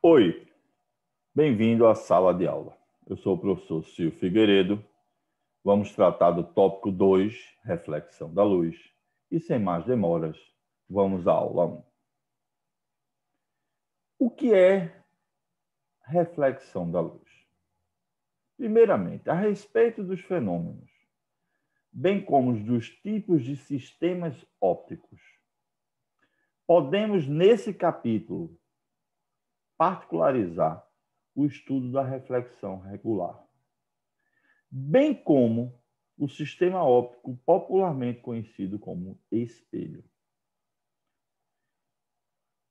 Oi, bem-vindo à sala de aula. Eu sou o professor Silvio Figueiredo. Vamos tratar do tópico 2, reflexão da luz. E sem mais demoras, vamos à aula 1. O que é reflexão da luz? Primeiramente, a respeito dos fenômenos, bem como dos tipos de sistemas ópticos, podemos, nesse capítulo, particularizar o estudo da reflexão regular, bem como o sistema óptico popularmente conhecido como espelho.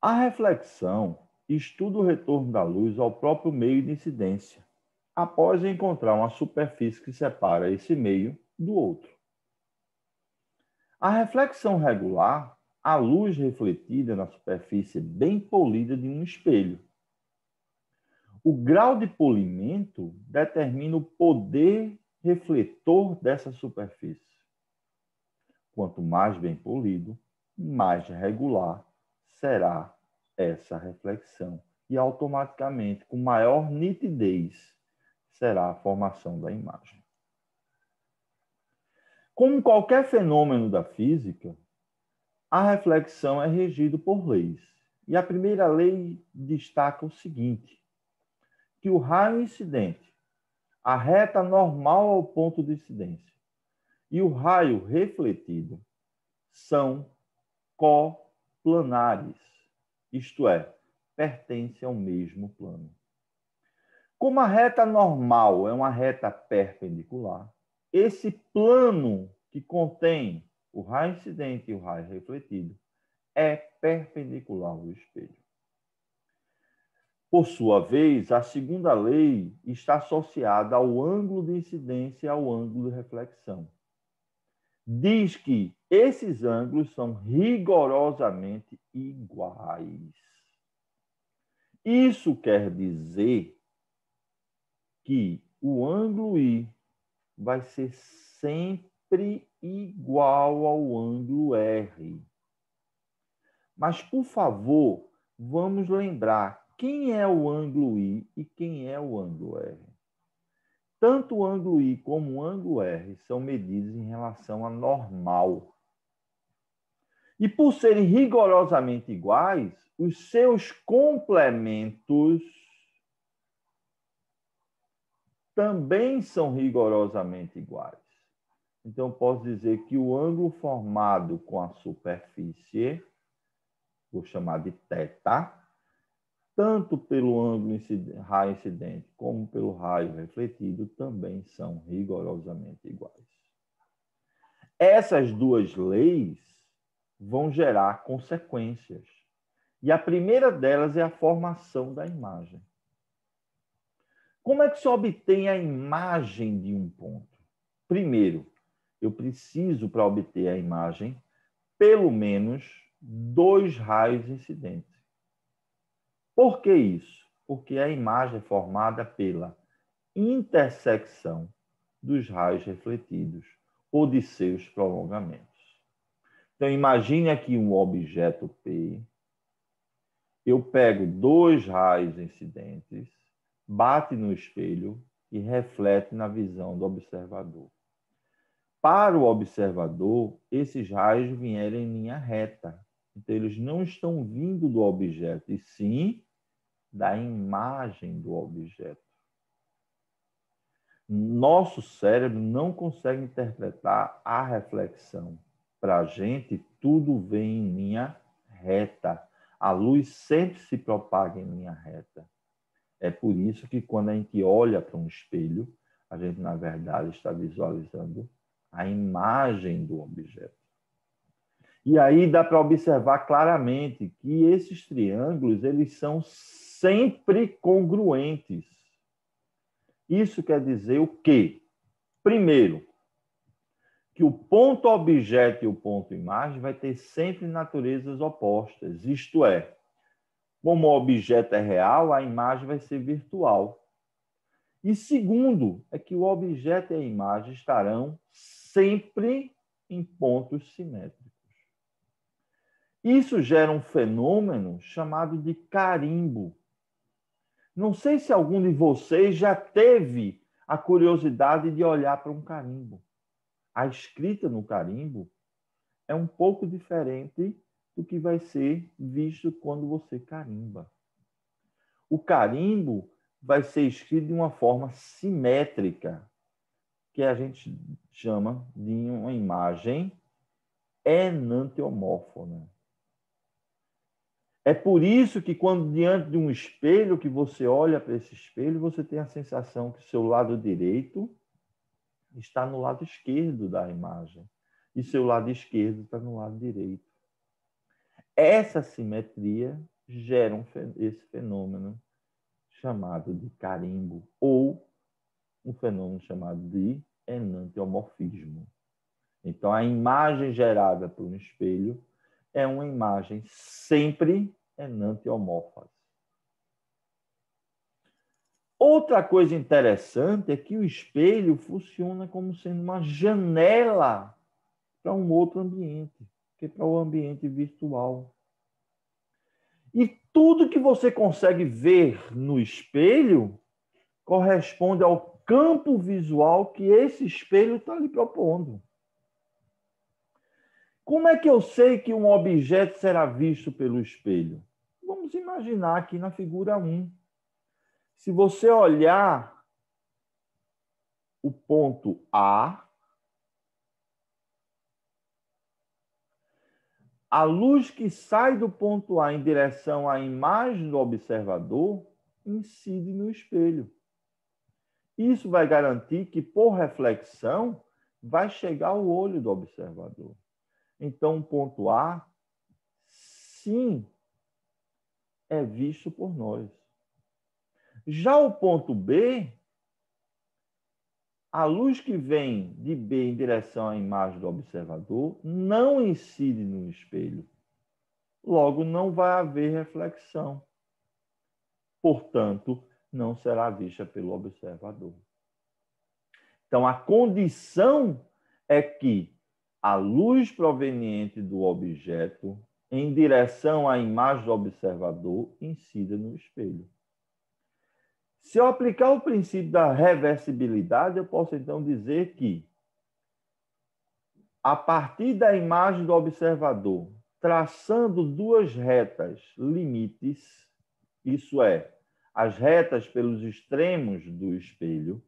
A reflexão estuda o retorno da luz ao próprio meio de incidência, após encontrar uma superfície que separa esse meio do outro. A reflexão regular, a luz refletida na superfície bem polida de um espelho. O grau de polimento determina o poder refletor dessa superfície. Quanto mais bem polido, mais regular será essa reflexão e automaticamente, com maior nitidez, será a formação da imagem. Como qualquer fenômeno da física, a reflexão é regida por leis. E a primeira lei destaca o seguinte, que o raio incidente, a reta normal ao ponto de incidência, e o raio refletido são coplanares, isto é, pertencem ao mesmo plano. Como a reta normal é uma reta perpendicular, esse plano que contém o raio incidente e o raio refletido é perpendicular ao espelho. Por sua vez, a segunda lei está associada ao ângulo de incidência e ao ângulo de reflexão. Diz que esses ângulos são rigorosamente iguais. Isso quer dizer que o ângulo I vai ser sempre igual ao ângulo R. Mas, por favor, vamos lembrar quem é o ângulo I e quem é o ângulo R. Tanto o ângulo I como o ângulo R são medidos em relação à normal. E por serem rigorosamente iguais, os seus complementos também são rigorosamente iguais. Então, posso dizer que o ângulo formado com a superfície, vou chamar de θ, tanto pelo ângulo raio incidente como pelo raio refletido, também são rigorosamente iguais. Essas duas leis vão gerar consequências. E a primeira delas é a formação da imagem. Como é que se obtém a imagem de um ponto? Primeiro, eu preciso, para obter a imagem, pelo menos 2 raios incidentes. Por que isso? Porque a imagem é formada pela intersecção dos raios refletidos ou de seus prolongamentos. Então, imagine aqui um objeto P. Eu pego 2 raios incidentes, bate no espelho e reflete na visão do observador. Para o observador, esses raios vieram em linha reta. Então, eles não estão vindo do objeto, e sim da imagem do objeto. Nosso cérebro não consegue interpretar a reflexão. Para a gente, tudo vem em linha reta. A luz sempre se propaga em linha reta. É por isso que quando a gente olha para um espelho, a gente, na verdade, está visualizando a imagem do objeto. E aí dá para observar claramente que esses triângulos, eles são sempre congruentes. Isso quer dizer o quê? Primeiro, que o ponto objeto e o ponto imagem vai ter sempre naturezas opostas. Isto é, como o objeto é real, a imagem vai ser virtual. E segundo, é que o objeto e a imagem estarão sempre em pontos simétricos. Isso gera um fenômeno chamado de carimbo. Não sei se algum de vocês já teve a curiosidade de olhar para um carimbo. A escrita no carimbo é um pouco diferente do que vai ser visto quando você carimba. O carimbo vai ser escrito de uma forma simétrica, que a gente chama de uma imagem enantiomórfona. É por isso que quando diante de um espelho, que você olha para esse espelho, você tem a sensação que o seu lado direito está no lado esquerdo da imagem e seu lado esquerdo está no lado direito. Essa simetria gera esse fenômeno chamado de carimbo ou um fenômeno chamado de enantiomorfismo. Então, a imagem gerada por um espelho é uma imagem sempre enantiomorfa. Outra coisa interessante é que o espelho funciona como sendo uma janela para um outro ambiente, que é para o ambiente virtual. E tudo que você consegue ver no espelho corresponde ao campo visual que esse espelho está lhe propondo. Como é que eu sei que um objeto será visto pelo espelho? Vamos imaginar aqui na figura 1. Se você olhar o ponto A, a luz que sai do ponto A em direção à imagem do observador incide no espelho. Isso vai garantir que, por reflexão, vai chegar ao olho do observador. Então, o ponto A, sim, é visto por nós. Já o ponto B, a luz que vem de B em direção à imagem do observador não incide no espelho. Logo, não vai haver reflexão. Portanto, não será vista pelo observador. Então, a condição é que a luz proveniente do objeto em direção à imagem do observador incida no espelho. Se eu aplicar o princípio da reversibilidade, eu posso então dizer que, a partir da imagem do observador, traçando duas retas limites, isso é, as retas pelos extremos do espelho,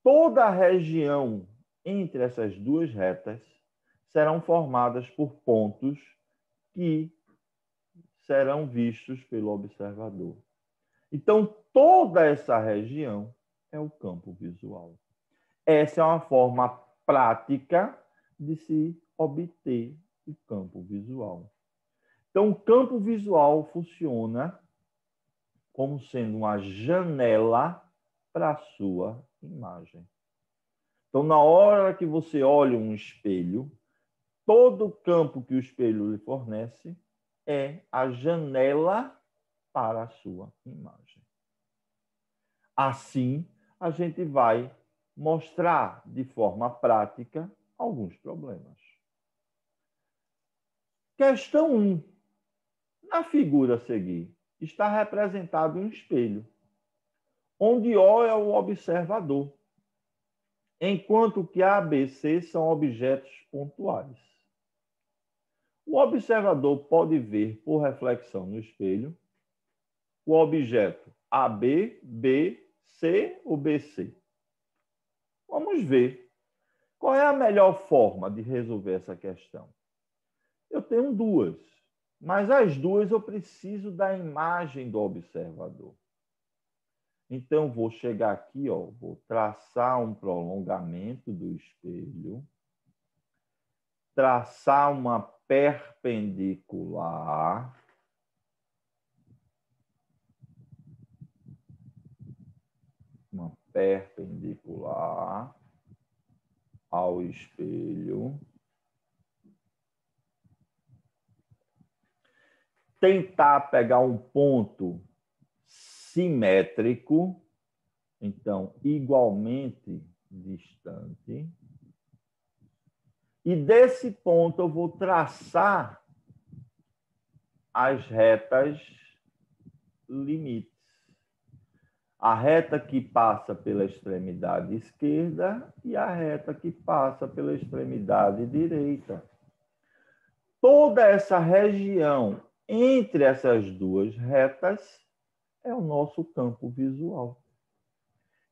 toda a região entre essas duas retas serão formadas por pontos que serão vistos pelo observador. Então, toda essa região é o campo visual. Essa é uma forma prática de se obter o campo visual. Então, o campo visual funciona como sendo uma janela para a sua imagem. Então, na hora que você olha um espelho, todo o campo que o espelho lhe fornece é a janela para a sua imagem. Assim, a gente vai mostrar de forma prática alguns problemas. Questão 1. Na figura a seguir, está representado um espelho, onde O é o observador, enquanto que A, B, C são objetos pontuais. O observador pode ver por reflexão no espelho o objeto AB, B, C ou BC. Vamos ver. Qual é a melhor forma de resolver essa questão? Eu tenho duas, mas as duas eu preciso da imagem do observador. Então, vou chegar aqui, ó, vou traçar um prolongamento do espelho, traçar uma perpendicular, ao espelho, tentar pegar um ponto simétrico, então igualmente distante, e desse ponto eu vou traçar as retas limites. A reta que passa pela extremidade esquerda e a reta que passa pela extremidade direita. Toda essa região entre essas duas retas é o nosso campo visual.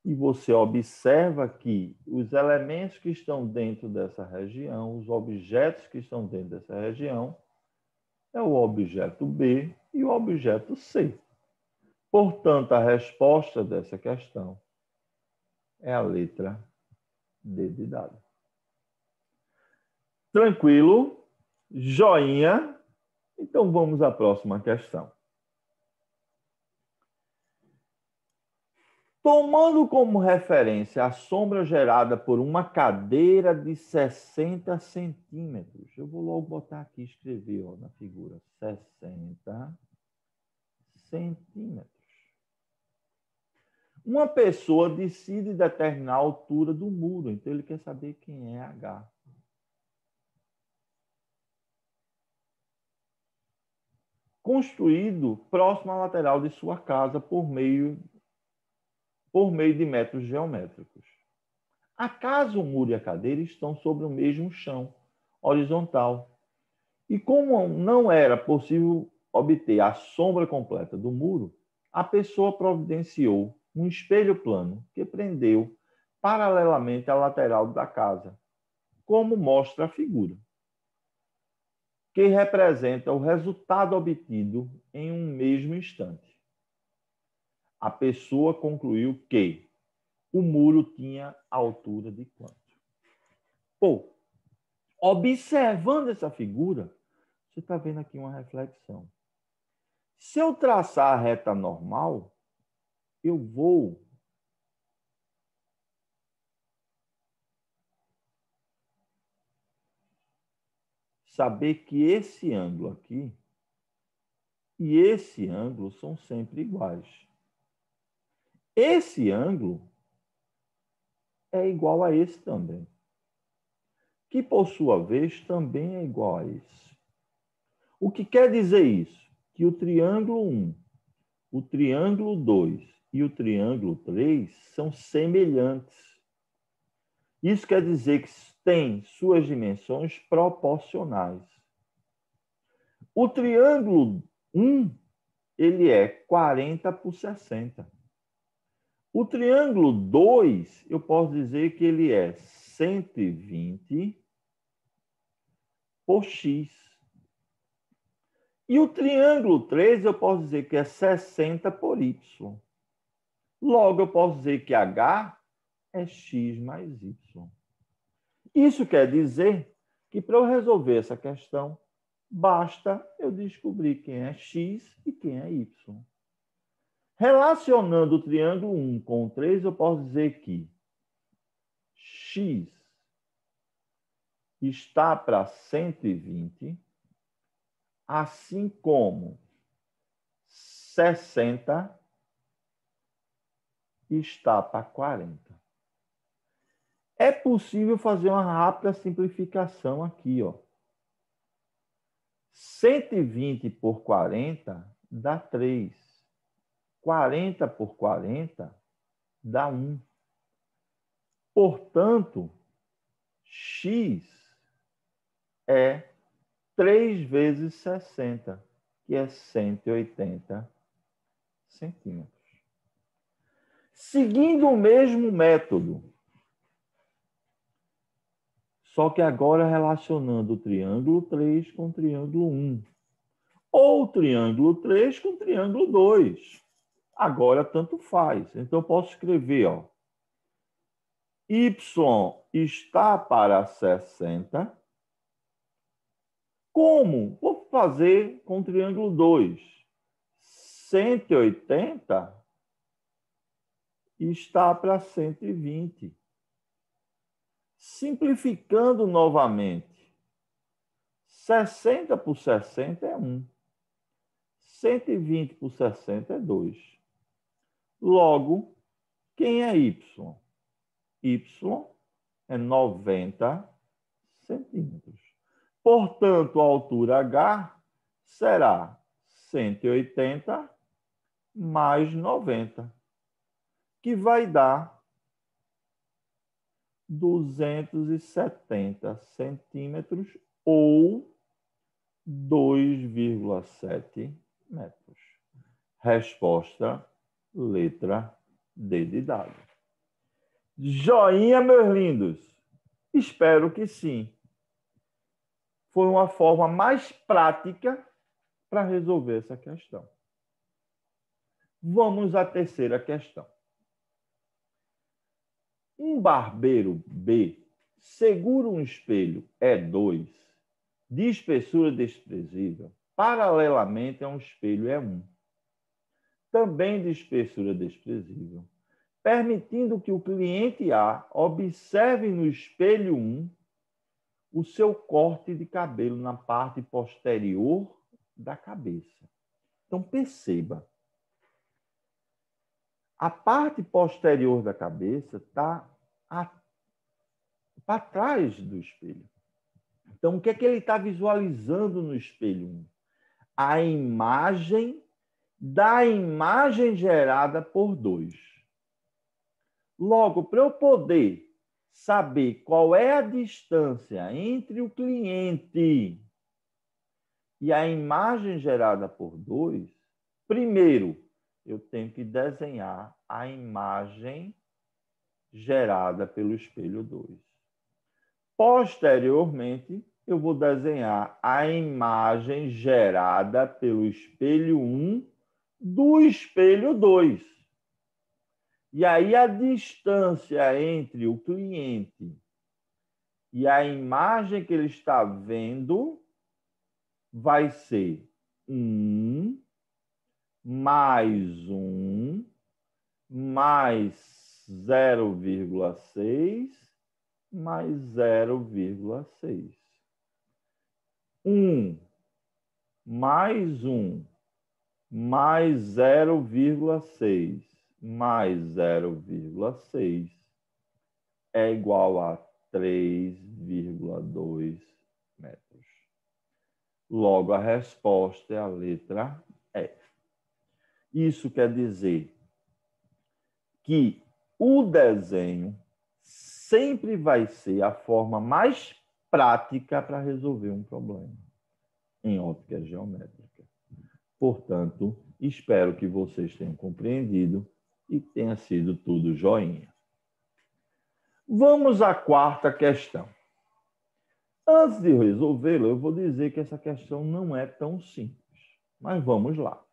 E você observa que os elementos que estão dentro dessa região, os objetos que estão dentro dessa região, é o objeto B e o objeto C. Portanto, a resposta dessa questão é a letra D de dado. Tranquilo? Joinha? Então vamos à próxima questão. Tomando como referência a sombra gerada por uma cadeira de 60 centímetros. Eu vou logo botar aqui, escrever na figura, 60 centímetros. Uma pessoa decide determinar a altura do muro, então ele quer saber quem é H. Construído próximo à lateral de sua casa por meio de métodos geométricos. Acaso o muro e a cadeira estão sobre o mesmo chão horizontal. E como não era possível obter a sombra completa do muro, a pessoa providenciou um espelho plano que prendeu paralelamente à lateral da casa, como mostra a figura, que representa o resultado obtido em um mesmo instante. A pessoa concluiu que o muro tinha altura de quanto? Pô, observando essa figura, você está vendo aqui uma reflexão. Se eu traçar a reta normal, eu vou saber que esse ângulo aqui e esse ângulo são sempre iguais. Esse ângulo é igual a esse também, que por sua vez também é igual a esse. O que quer dizer isso? Que o triângulo 1, o triângulo 2 e o triângulo 3 são semelhantes. Isso quer dizer que têm suas dimensões proporcionais. O triângulo 1, ele é 40 por 60. O triângulo 2, eu posso dizer que ele é 120 por x. E o triângulo 3, eu posso dizer que é 60 por y. Logo, eu posso dizer que h é x mais y. Isso quer dizer que para eu resolver essa questão, basta eu descobrir quem é x e quem é y. Relacionando o triângulo 1 com o 3, eu posso dizer que x está para 120, assim como 60 está para 40. É possível fazer uma rápida simplificação aqui, ó. 120 por 40 dá 3. 40 por 40 dá 1. Portanto, x é 3 vezes 60, que é 180 centímetros. Seguindo o mesmo método, só que agora relacionando o triângulo 3 com o triângulo 1. Ou o triângulo 3 com o triângulo 2. Agora tanto faz. Então eu posso escrever, ó, y está para 60. Como? Vou fazer com o triângulo 2. 180 está para 120. Simplificando novamente, 60 por 60 é 1. 120 por 60 é 2. Logo, quem é y? Y é 90 centímetros. Portanto, a altura H será 180 mais 90. que vai dar 270 centímetros ou 2,7 metros. Resposta, letra D de dado. Joinha, meus lindos? Espero que sim. Foi uma forma mais prática para resolver essa questão. Vamos à terceira questão. Um barbeiro B segura um espelho E2 de espessura desprezível paralelamente a um espelho E1, também de espessura desprezível, permitindo que o cliente A observe no espelho 1 o seu corte de cabelo na parte posterior da cabeça. Então, perceba, a parte posterior da cabeça está para trás do espelho. Então, o que é que ele está visualizando no espelho 1? A imagem da imagem gerada por 2. Logo, para eu poder saber qual é a distância entre o cliente e a imagem gerada por 2, primeiro, eu tenho que desenhar a imagem gerada pelo espelho 2. Posteriormente, eu vou desenhar a imagem gerada pelo espelho 1 do espelho 2. E aí a distância entre o cliente e a imagem que ele está vendo vai ser 1 mais 1 mais 0,6 mais 0,6. 1 mais 1 mais 0,6 mais 0,6 é igual a 3,2 metros. Logo, a resposta é a letra E. Isso quer dizer que o desenho sempre vai ser a forma mais prática para resolver um problema em óptica geométrica. Portanto, espero que vocês tenham compreendido e tenha sido tudo joinha. Vamos à quarta questão. Antes de resolvê-la, eu vou dizer que essa questão não é tão simples. Mas vamos lá.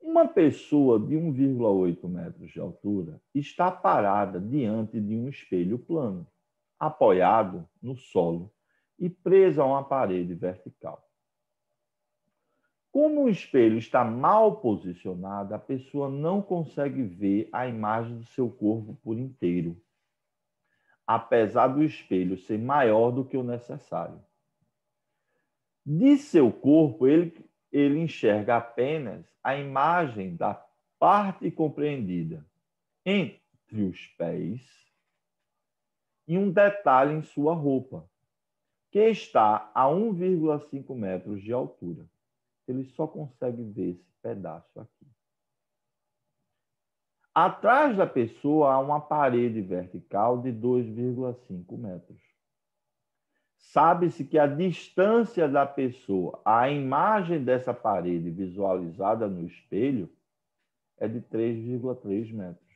Uma pessoa de 1,8 metros de altura está parada diante de um espelho plano, apoiado no solo e presa a uma parede vertical. Como o espelho está mal posicionado, a pessoa não consegue ver a imagem do seu corpo por inteiro, apesar do espelho ser maior do que o necessário. De seu corpo, ele enxerga apenas a imagem da parte compreendida entre os pés e um detalhe em sua roupa, que está a 1,5 metros de altura. Ele só consegue ver esse pedaço aqui. Atrás da pessoa há uma parede vertical de 2,5 metros. Sabe-se que a distância da pessoa à imagem dessa parede visualizada no espelho é de 3,3 metros.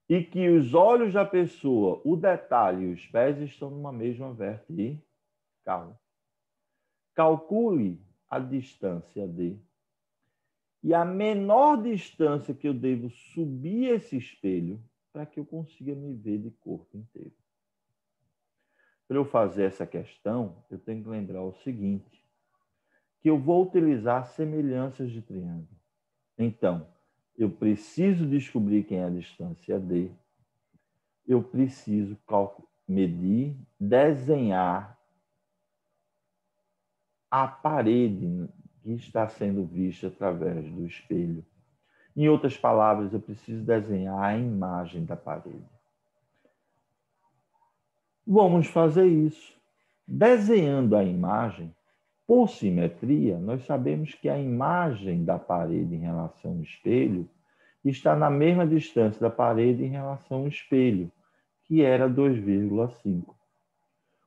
E que os olhos da pessoa, o detalhe e os pés estão numa mesma vertical. Calcule a distância D. E a menor distância que eu devo subir esse espelho para que eu consiga me ver de corpo inteiro. Para eu fazer essa questão, eu tenho que lembrar o seguinte, que eu vou utilizar semelhanças de triângulo. Então, eu preciso descobrir quem é a distância D. Eu preciso medir, desenhar a parede que está sendo vista através do espelho. Em outras palavras, eu preciso desenhar a imagem da parede. Vamos fazer isso. Desenhando a imagem, por simetria, nós sabemos que a imagem da parede em relação ao espelho está na mesma distância da parede em relação ao espelho, que era 2,5.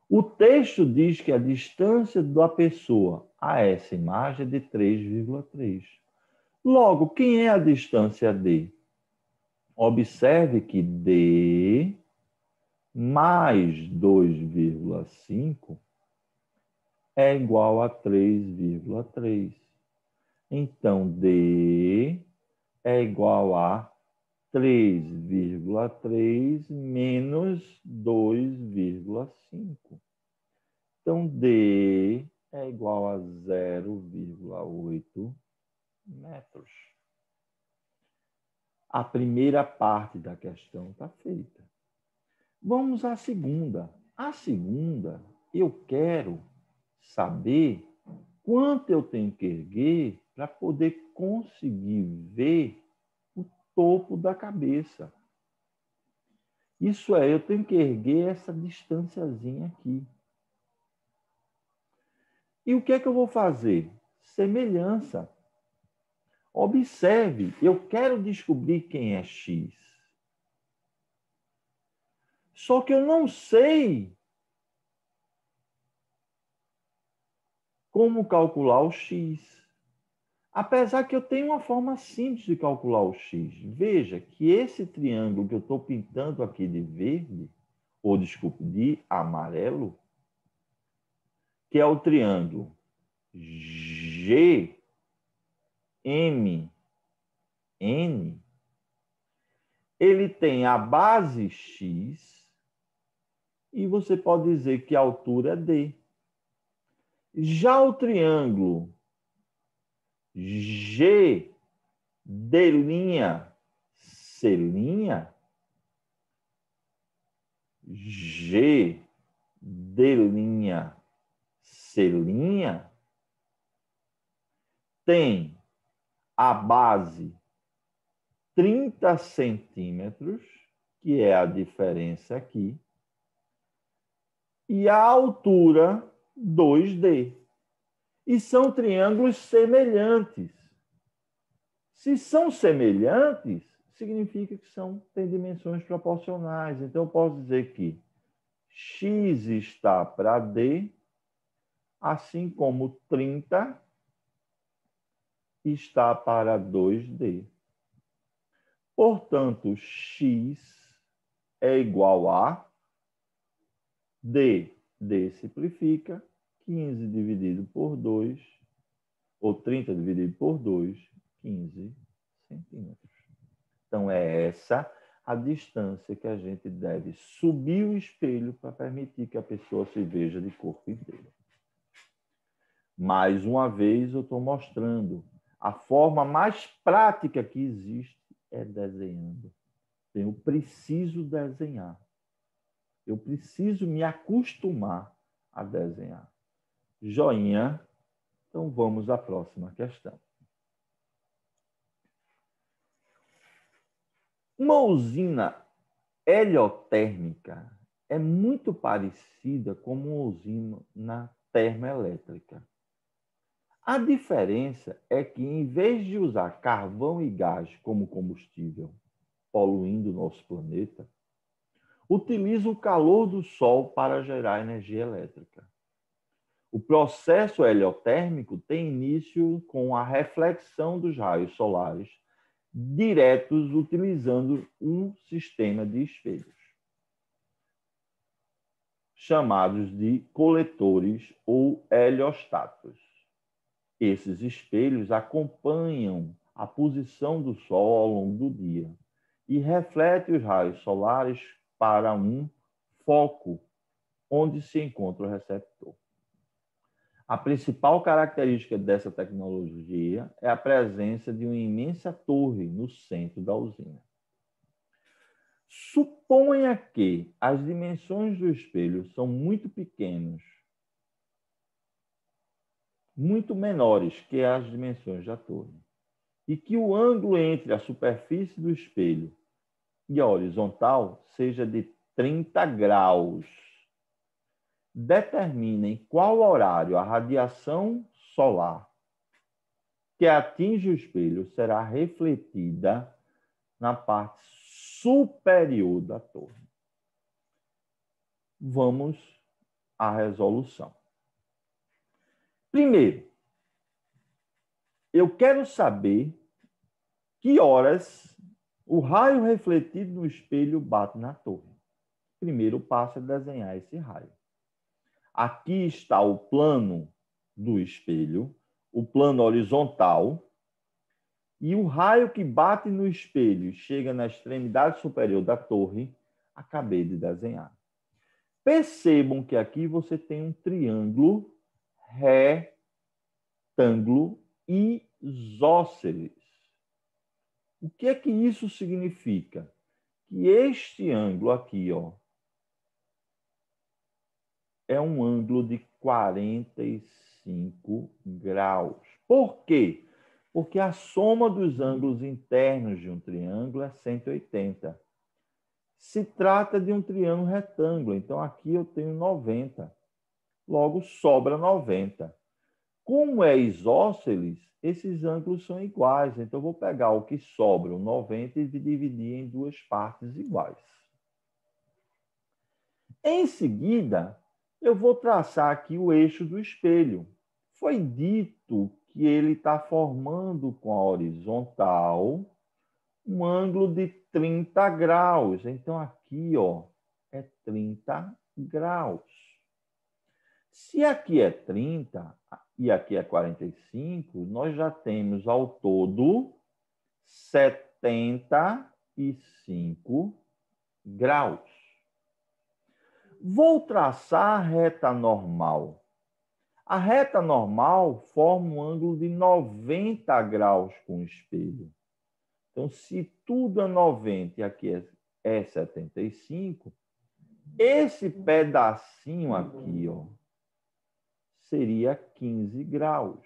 O texto diz que a distância da pessoa a essa imagem é de 3,3. Logo, quem é a distância D? Observe que D mais 2,5 é igual a 3,3. Então, D é igual a 3,3 menos 2,5. Então, D é igual a 0,8 metros. A primeira parte da questão está feita. Vamos à segunda. A segunda, eu quero saber quanto eu tenho que erguer para poder conseguir ver o topo da cabeça. Isso é, eu tenho que erguer essa distânciazinha aqui. E o que é que eu vou fazer? Semelhança. Observe, eu quero descobrir quem é X. Só que eu não sei como calcular o X. Apesar que eu tenho uma forma simples de calcular o X. Veja que esse triângulo que eu estou pintando aqui de verde, ou desculpe, de amarelo, que é o triângulo GMN, ele tem a base X e você pode dizer que a altura é D. Já o triângulo G C', G C', tem a base 30 centímetros, que é a diferença aqui, e a altura 2D. E são triângulos semelhantes. Se são semelhantes, significa que têm dimensões proporcionais. Então, eu posso dizer que X está para D, assim como 30 está para 2D. Portanto, X é igual a D simplifica, 15 dividido por 2, ou 30 dividido por 2, 15 centímetros. Então, é essa a distância que a gente deve subir o espelho para permitir que a pessoa se veja de corpo inteiro. Mais uma vez, eu estou mostrando a forma mais prática que existe é desenhando. Eu preciso desenhar. Eu preciso me acostumar a desenhar. Joinha. Então, vamos à próxima questão. Uma usina heliotérmica é muito parecida com uma usina termoelétrica. A diferença é que, em vez de usar carvão e gás como combustível, poluindo o nosso planeta, utiliza o calor do Sol para gerar energia elétrica. O processo heliotérmico tem início com a reflexão dos raios solares diretos utilizando um sistema de espelhos, chamados de coletores ou heliostatos. Esses espelhos acompanham a posição do Sol ao longo do dia e refletem os raios solares para um foco onde se encontra o receptor. A principal característica dessa tecnologia é a presença de uma imensa torre no centro da usina. Suponha que as dimensões do espelho são muito pequenas, muito menores que as dimensões da torre, e que o ângulo entre a superfície do espelho e a horizontal seja de 30 graus. Determine em qual horário a radiação solar que atinge o espelho será refletida na parte superior da torre. Vamos à resolução. Primeiro, eu quero saber que horas o raio refletido no espelho bate na torre. Primeiro passo é desenhar esse raio. Aqui está o plano do espelho, o plano horizontal, e o raio que bate no espelho chega na extremidade superior da torre, acabei de desenhar. Percebam que aqui você tem um triângulo retângulo isósceles. O que é que isso significa? Que este ângulo aqui, ó, é um ângulo de 45 graus. Por quê? Porque a soma dos ângulos internos de um triângulo é 180. Se trata de um triângulo retângulo, então aqui eu tenho 90. Logo, sobra 90. Como é isósceles, esses ângulos são iguais. Então, eu vou pegar o que sobra, o 90, e dividir em duas partes iguais. Em seguida, eu vou traçar aqui o eixo do espelho. Foi dito que ele está formando com a horizontal um ângulo de 30 graus. Então, aqui, ó, é 30 graus. Se aqui é 30 e aqui é 45, nós já temos ao todo 75 graus. Vou traçar a reta normal. A reta normal forma um ângulo de 90 graus com o espelho. Então, se tudo é 90 e aqui é 75, esse pedacinho aqui, ó, seria 15 graus.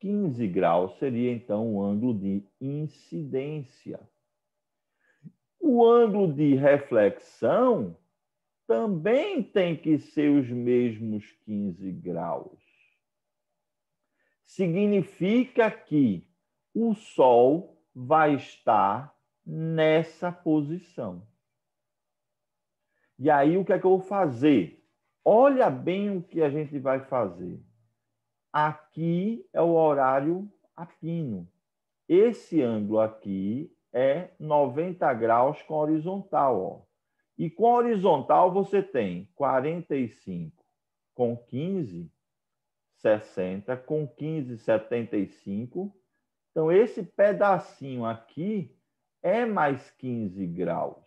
15 graus seria, então, o ângulo de incidência. O ângulo de reflexão também tem que ser os mesmos 15 graus. Significa que o Sol vai estar nessa posição. E aí, o que é que eu vou fazer? Olha bem o que a gente vai fazer. Aqui é o horário apino. Esse ângulo aqui é 90 graus com horizontal, ó. E com horizontal você tem 45 com 15, 60, com 15, 75. Então, esse pedacinho aqui é mais 15 graus.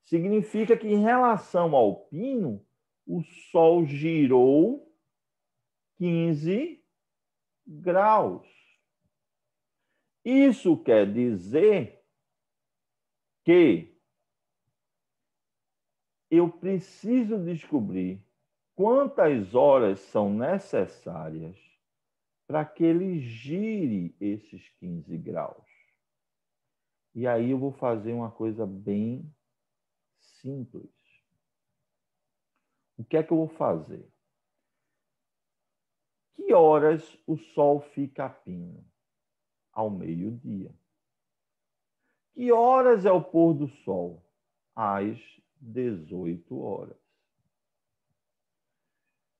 Significa que, em relação ao pino, o Sol girou 15 graus. Isso quer dizer que eu preciso descobrir quantas horas são necessárias para que ele gire esses 15 graus. E aí eu vou fazer uma coisa bem simples. O que é que eu vou fazer? Que horas o Sol fica a pino? Ao meio-dia. Que horas é o pôr do Sol? Às 18 horas.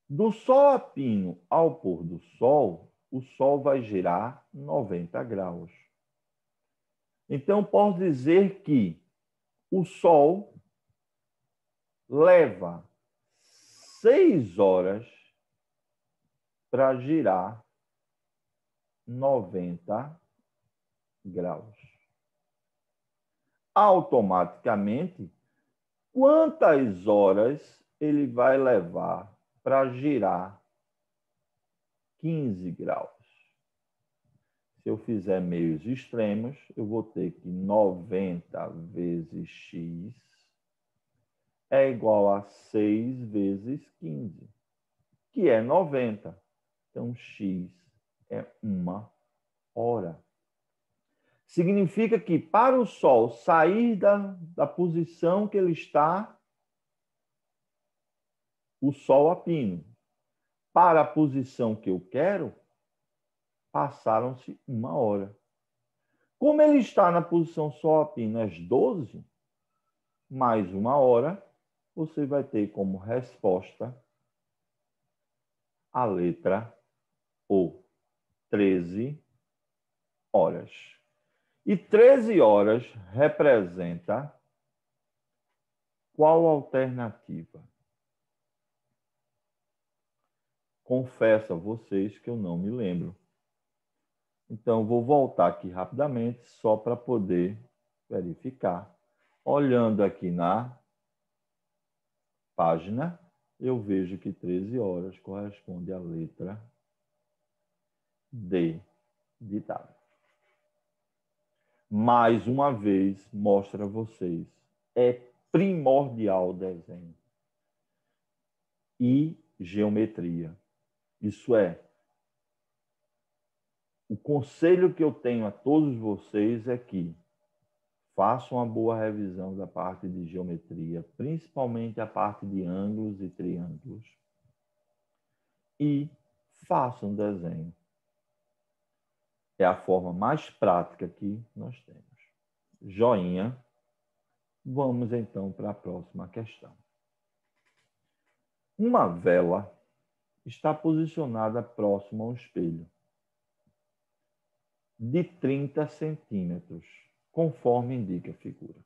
Do Sol a pino ao pôr do Sol, o Sol vai girar 90 graus. Então, posso dizer que o Sol leva 6 horas para girar 90 graus. Automaticamente, quantas horas ele vai levar para girar 15 graus? Se eu fizer meios extremos, eu vou ter que 90 vezes x é igual a 6 vezes 15, que é 90. Então, x é 1 hora. Significa que para o Sol sair da posição que ele está, o Sol a pino, para a posição que eu quero, passaram-se 1 hora. Como ele está na posição Sol apenas 12, mais 1 hora, você vai ter como resposta a letra O, 13 horas. E 13 horas representa qual alternativa? Confesso a vocês que eu não me lembro. Então, vou voltar aqui rapidamente, só para poder verificar. Olhando aqui na página, eu vejo que 13 horas corresponde à letra D de dado. Mais uma vez, mostro a vocês, é primordial o desenho e geometria. Isso é, o conselho que eu tenho a todos vocês é que façam uma boa revisão da parte de geometria, principalmente a parte de ângulos e triângulos, e façam desenho. É a forma mais prática que nós temos. Joinha. Vamos então para a próxima questão. Uma vela está posicionada próximo ao espelho, de 30 centímetros, conforme indica a figura.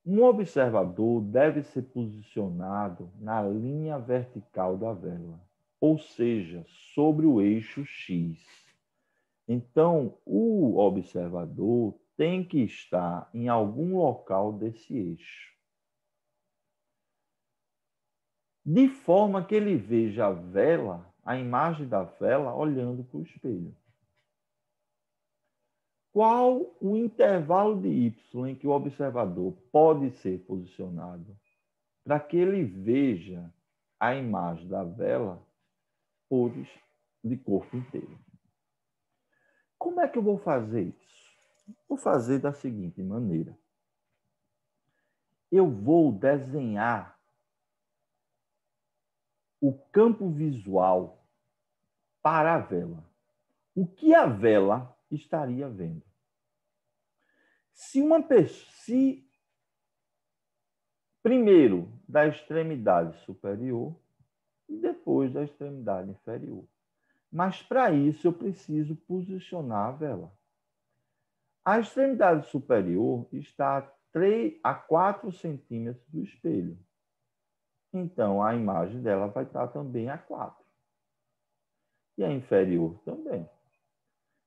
Um observador deve ser posicionado na linha vertical da vela, ou seja, sobre o eixo X. Então, o observador tem que estar em algum local desse eixo, de forma que ele veja a vela, a imagem da vela, olhando para o espelho. Qual o intervalo de Y em que o observador pode ser posicionado para que ele veja a imagem da vela de corpo inteiro? Como é que eu vou fazer isso? Vou fazer da seguinte maneira. Eu vou desenhar o campo visual para a vela. O que a vela estaria vendo? Se uma pessoa, primeiro da extremidade superior e depois da extremidade inferior. Mas para isso eu preciso posicionar a vela. A extremidade superior está a 4 centímetros do espelho. Então, a imagem dela vai estar também a 4. E a inferior também.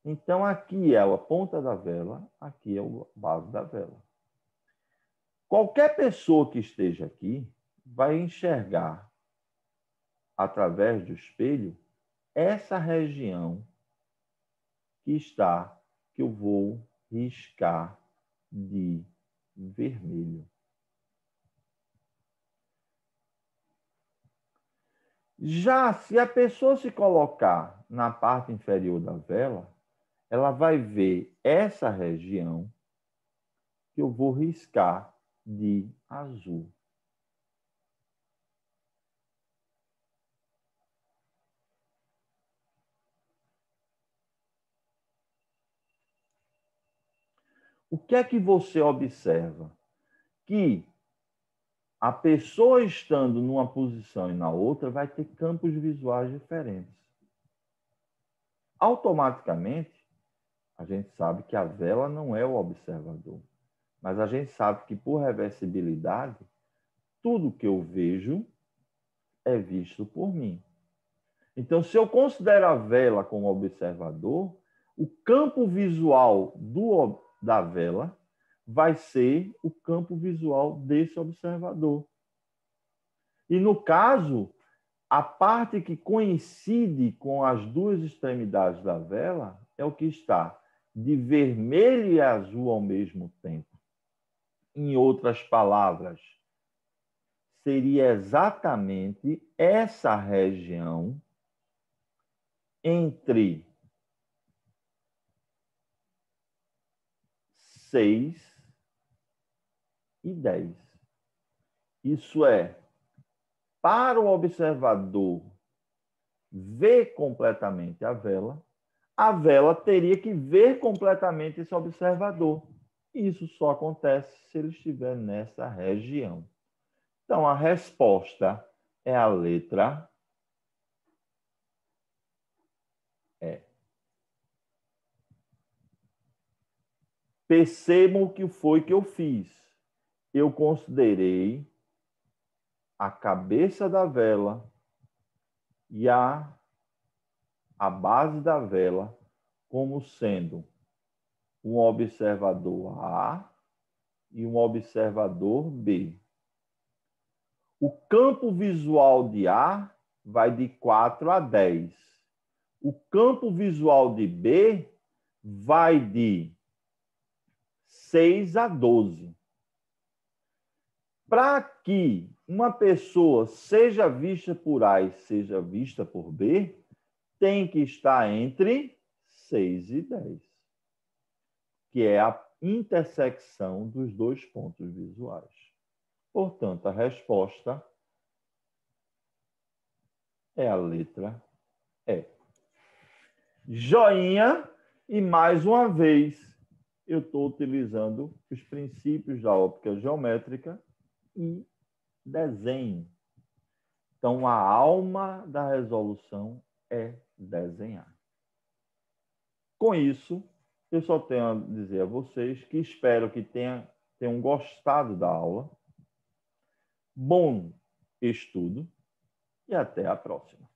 Então, aqui é a ponta da vela, aqui é a base da vela. Qualquer pessoa que esteja aqui vai enxergar, através do espelho, essa região que eu vou riscar de vermelho. Já se a pessoa se colocar na parte inferior da vela, ela vai ver essa região que eu vou riscar de azul. O que é que você observa? Que a pessoa estando numa posição e na outra vai ter campos visuais diferentes. Automaticamente, a gente sabe que a vela não é o observador, mas a gente sabe que, por reversibilidade, tudo que eu vejo é visto por mim. Então, se eu considero a vela como observador, o campo visual da vela vai ser o campo visual desse observador. E, no caso, a parte que coincide com as duas extremidades da vela é o que está de vermelho e azul ao mesmo tempo. Em outras palavras, seria exatamente essa região entre 6 e 10. Isso é, para o observador ver completamente a vela, a vela teria que ver completamente esse observador. Isso só acontece se ele estiver nessa região. Então, a resposta é a letra E. Percebam o que foi que eu fiz. Eu considerei a cabeça da vela e a base da vela como sendo um observador A e um observador B. O campo visual de A vai de 4 a 10. O campo visual de B vai de 6 a 12. Para que uma pessoa seja vista por A e seja vista por B, tem que estar entre 6 e 10, que é a intersecção dos dois pontos visuais. Portanto, a resposta é a letra E. Joinha, e mais uma vez eu estou utilizando os princípios da óptica geométrica e desenho. Então, a alma da resolução é desenhar. Com isso, eu só tenho a dizer a vocês que espero que tenham gostado da aula. Bom estudo e até a próxima.